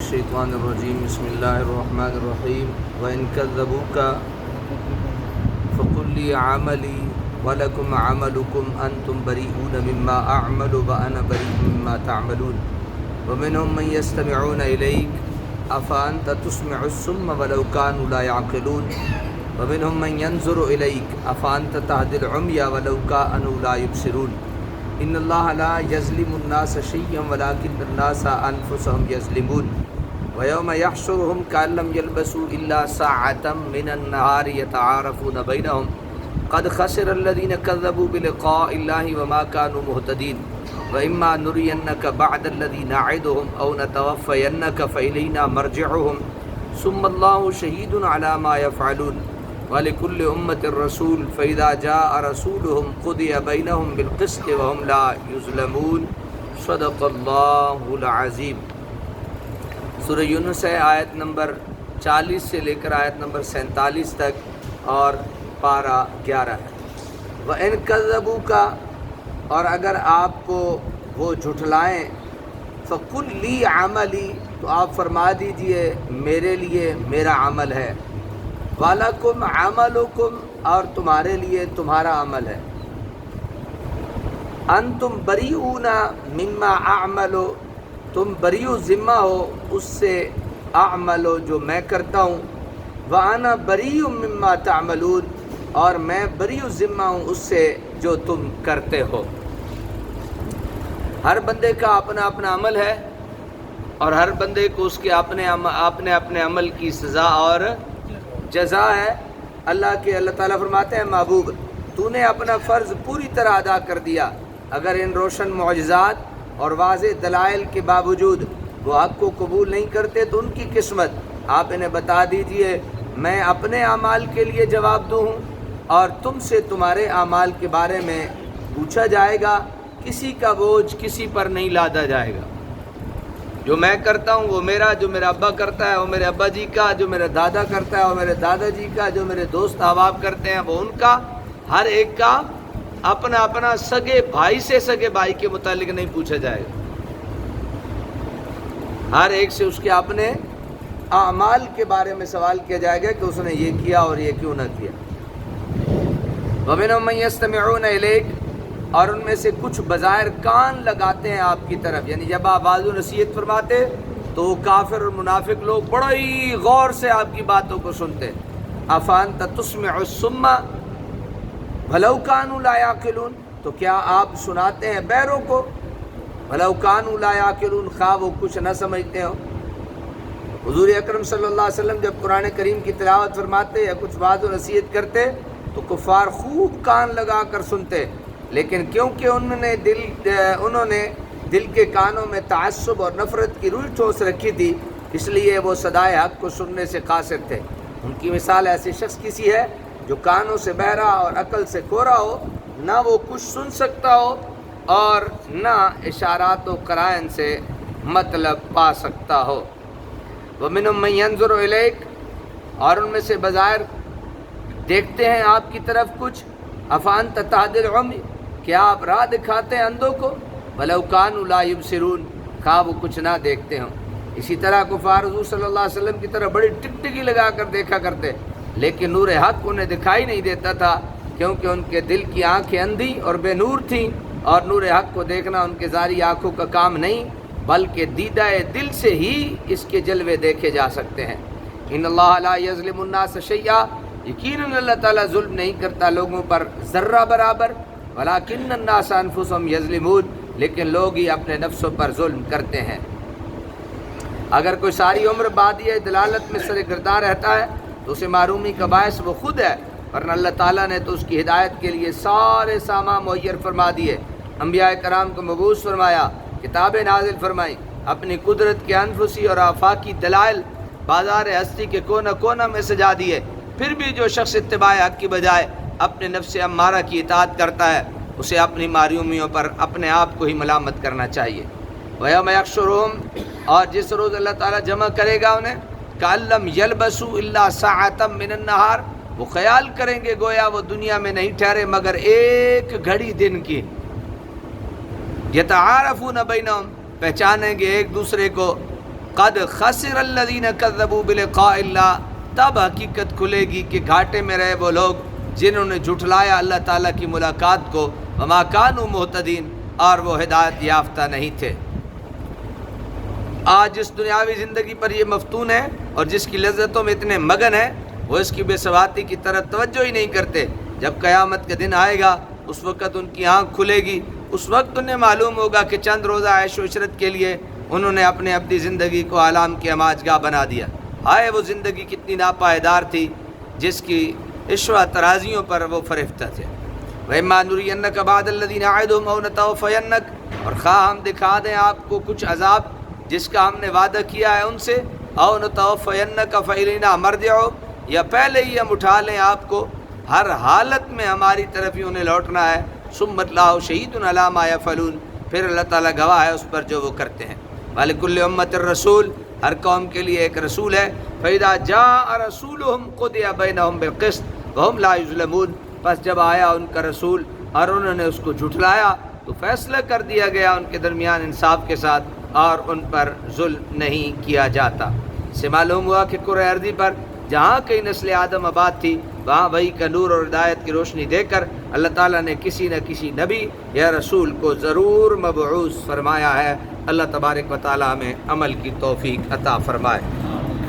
الشیطان الرجیم بسم اللہ الرحمن الرحیم وَإِن كَذَّبُوكَ فَقُلْ لِي عَمَلِي وَلَكُمْ عَمَلُكُمْ أَنْتُمْ بَرِيئُونَ مِمَّا أَعْمَلُ وَأَنَا بَرِيءٌ مِمَّا تَعْمَلُونَ وَمِنْهُمْ مَنْ يَسْتَمِعُونَ إِلَيْكَ أَفَأَنْتَ تُسْمِعُ الصُّمَّ وَلَوْ كَانُوا لَا يَعْقِلُونَ وَمِنْهُمْ مَنْ يَنْظُرُ إِلَيْكَ أَفَأَنْتَ تَهْدِي الْعُمْيَ وَلَوْ كَانُوا لَا يُبْصِرُونَ إِنَّ اللَّهَ لَا يَظْلِمُ النَّاسَ شَيْئًا وَلَكِنَّ النَّاسَ أَنفُسَهُمْ يَظْلِمُونَ وَيَوْمَ يَحْشُرُهُمْ كَأَن لَّمْ يَلْبَثُوا إِلَّا سَاعَةً مِّنَ النَّهَارِ يَتَعَارَفُونَ بَيْنَهُمْ قَدْ خَسِرَ الَّذِينَ كَذَّبُوا بِلِقَاءِ اللَّهِ وَمَا كَانُوا مُهْتَدِينَ وَإِمَّا نُرِيَنَّكَ بَعْضَ الَّذِي نَعِدُهُمْ أَوْ نَتَوَفَّيَنَّكَ فَإِلَيْنَا مَرْجِعُهُمْ ثُمَّ اللَّهُ شَهِيدٌ عَلَى مَا يَفْعَلُونَ وَلِكُلِّ أُمَّةٍ رَّسُولٌ فَإِذَا جَاءَ رَسُولُهُمْ قُضِيَ بَيْنَهُم بِالْقِسْطِ وَهُمْ لَا يُظْلَمُونَ صدق اللہ العظیم۔ سورہ یونس ہے، آیت نمبر 40 سے لے کر آیت نمبر 47 تک اور پارہ 11 ہے۔ وَإِن كَذَّبُوكَ، اور اگر آپ کو وہ جھٹلائیں، فَقُلْ لِي عَمَلِي، تو آپ فرما دیجئے میرے لیے میرا عمل ہے، وَلَكُمْ عَمَلُكُمْ، اور تمہارے لیے تمہارا عمل ہے، أَنْتُمْ بَرِيئُونَ مِمَّا أَعْمَلُ، تم بریء ذمہ ہو اس سے، اعملو جو میں کرتا ہوں، وَأَنَا بَرِيءٌ مِّمَّا تَعْمَلُونَ، اور میں بریء ذمہ ہوں اس سے جو تم کرتے ہو۔ ہر بندے کا اپنا اپنا عمل ہے، اور ہر بندے کو اس کے اپنے عمل کی سزا اور جزا ہے۔ اللہ تعالیٰ فرماتے ہیں محبوب تو نے اپنا فرض پوری طرح ادا کر دیا، اگر ان روشن معجزات اور واضح دلائل کے باوجود وہ حق کو قبول نہیں کرتے تو ان کی قسمت، آپ انہیں بتا دیجئے میں اپنے اعمال کے لیے جواب دہ ہوں، اور تم سے تمہارے اعمال کے بارے میں پوچھا جائے گا، کسی کا بوجھ کسی پر نہیں لادا جائے گا۔ جو میں کرتا ہوں وہ میرا، جو میرا ابا کرتا ہے وہ میرے ابا جی کا، جو میرا دادا کرتا ہے وہ میرے دادا جی کا، جو میرے دوست احباب کرتے ہیں وہ ان کا، ہر ایک کا اپنا اپنا، سگے بھائی سے سگے بھائی کے متعلق نہیں پوچھا جائے گا، ہر ایک سے اس کے اپنے اعمال کے بارے میں سوال کیا جائے گا کہ اس نے یہ کیا اور یہ کیوں نہ کیا۔ وَمِنْهُم مَّن يَسْتَمِعُونَ إِلَيْكَ، اور ان میں سے کچھ بظاہر کان لگاتے ہیں آپ کی طرف، یعنی جب آپ واعظ و نصیحت فرماتے تو کافر اور منافق لوگ بڑا ہی غور سے آپ کی باتوں کو سنتے۔ أَفَأَنْتَ تُسْمِعُ الصُّمَّ وَلَوْ كَانُوا لَا يَعْقِلُونَ، تو کیا آپ سناتے ہیں بہروں کو، وَلَوْ كَانُوا لَا يَعْقِلُونَ، خواہ وہ کچھ نہ سمجھتے ہو۔ حضور اکرم صلی اللہ علیہ وسلم جب قرآن کریم کی تلاوت فرماتے یا کچھ واعظ و نصیحت کرتے تو کفار خوب کان لگا کر سنتے، لیکن کیونکہ انہوں نے دل کے کانوں میں تعصب اور نفرت کی روئی ٹھوس رکھی تھی، اس لیے وہ صدائے حق کو سننے سے قاصر تھے۔ ان کی مثال ایسے شخص کی سی ہے جو کانوں سے بہرا اور عقل سے کورا ہو، نہ وہ کچھ سن سکتا ہو اور نہ اشارات و قرائن سے مطلب پا سکتا ہو۔ وَمِنْهُم مَّن يَنظُرُ إِلَيْكَ، اور ان میں سے بظاہر دیکھتے ہیں آپ کی طرف کچھ، أَفَأَنْتَ تَهْدِي الْعُمْيَ، کیا آپ راہ دکھاتے ہیں اندھوں کو، وَلَوْ كَانُوا لَا يُبْصِرُونَ، خواہ وہ کچھ نہ دیکھتے ہوں۔ اسی طرح کفار حضور صلی اللہ علیہ وسلم کی طرف بڑی ٹکٹکی لگا کر دیکھا کرتے، لیکن نور حق انہیں دکھائی نہیں دیتا تھا، کیونکہ ان کے دل کی آنکھیں اندھی اور بے نور تھیں، اور نور حق کو دیکھنا ان کے ظاہری آنکھوں کا کام نہیں بلکہ دیدہ دل سے ہی اس کے جلوے دیکھے جا سکتے ہیں۔ ان اللہ لا یظلم الناس شیئا، یقیناً اللہ تعالیٰ ظلم نہیں کرتا لوگوں پر ذرہ برابر، ولکن الناس انفسهم یظلمون، لیکن لوگ ہی اپنے نفسوں پر ظلم کرتے ہیں۔ اگر کوئی ساری عمر بادیہ دلالت میں سرگرداں رہتا ہے تو اسے معرومی کا باعث وہ خود ہے، ورنہ اللہ تعالیٰ نے تو اس کی ہدایت کے لیے سارے سامان مہیر فرما دیے، انبیاء کرام کو مبعوث فرمایا، کتابیں نازل فرمائیں، اپنی قدرت کے انفسی اور آفاقی دلائل بازار ہستی کے کونا کونا میں سجا دیے، پھر بھی جو شخص اتباع حق کی بجائے اپنے نفس امارہ کی اطاعت کرتا ہے اسے اپنی معرومیوں پر اپنے آپ کو ہی ملامت کرنا چاہیے۔ وَيَوْمَ يَحْشُرُهُمْ، اور جس روز اللہ تعالیٰ جمع کرے گا انہیں، كَأَن لَّمْ يَلْبَثُوا إِلَّا سَاعَةً مِّنَ النَّهَارِ، وہ خیال کریں گے گویا وہ دنیا میں نہیں ٹھہرے مگر ایک گھڑی دن کی۔ يَتَعَارَفُونَ بَيْنَهُمْ، پہچانیں گے ایک دوسرے کو، قد خسر الذین کذبوا بلقاء اللہ، تب حقیقت کھلے گی کہ گھاٹے میں رہے وہ لوگ جنہوں نے جھٹلایا اللہ تعالیٰ کی ملاقات کو، وما کانوا مہتدین، اور وہ ہدایت یافتہ نہیں تھے۔ آج جس دنیاوی زندگی پر یہ مفتون ہے اور جس کی لذتوں میں اتنے مگن ہیں، وہ اس کی بے ثباتی کی طرف توجہ ہی نہیں کرتے۔ جب قیامت کا دن آئے گا اس وقت ان کی آنکھ کھلے گی، اس وقت انہیں معلوم ہوگا کہ چند روزہ عیش و عشرت کے لیے انہوں نے اپنے ابدی زندگی کو عالم کی ہماجگاہ بنا دیا۔ ہائے وہ زندگی کتنی ناپائیدار تھی جس کی عشوہ ترازیوں پر وہ فرفتہ تھے۔ وَإِمَّا نُرِيَنَّكَ بَعْضَ الَّذِينَ نَعِدُهُمْ أَوْ نَتَوَفَّيَنَّكَ، اور خواہ ہم دکھا دیں آپ کو کچھ عذاب جس کا ہم نے وعدہ کیا ہے ان سے، أَوْ نَتَوَفَّيَنَّكَ فَإِلَيْنَا مَرْجِعُهُمْ، یا پہلے ہی ہم اٹھا لیں آپ کو، ہر حالت میں ہماری طرف ہی انہیں لوٹنا ہے۔ ثُمَّ اللَّهُ شَهِيدٌ عَلَىٰ مَا يَفْعَلُونَ، پھر اللہ تعالیٰ گواہ ہے اس پر جو وہ کرتے ہیں۔ وَلِكُلِّ أُمَّةٍ رَسُولٌ، ہر قوم کے لیے ایک رسول ہے۔ فَإِذَا جَاءَ رَسُولُهُمْ قُضِيَ بَيْنَهُمْ بِالْقِسْطِ وَهُمْ لَا يُظْلَمُونَ، پس جب آیا ان کا رسول اور انہوں نے اس کو جھٹلایا تو فیصلہ کر دیا گیا ان کے درمیان انصاف کے ساتھ، اور ان پر ظلم نہیں کیا جاتا۔ اس سے معلوم ہوا کہ کرۂ ارضی پر جہاں کئی نسل آدم آباد تھی، وہاں وحی کا نور اور ہدایت کی روشنی دے کر اللہ تعالیٰ نے کسی نہ کسی نبی یا رسول کو ضرور مبعوث فرمایا ہے۔ اللہ تبارک و تعالیٰ ہمیں عمل کی توفیق عطا فرمائے۔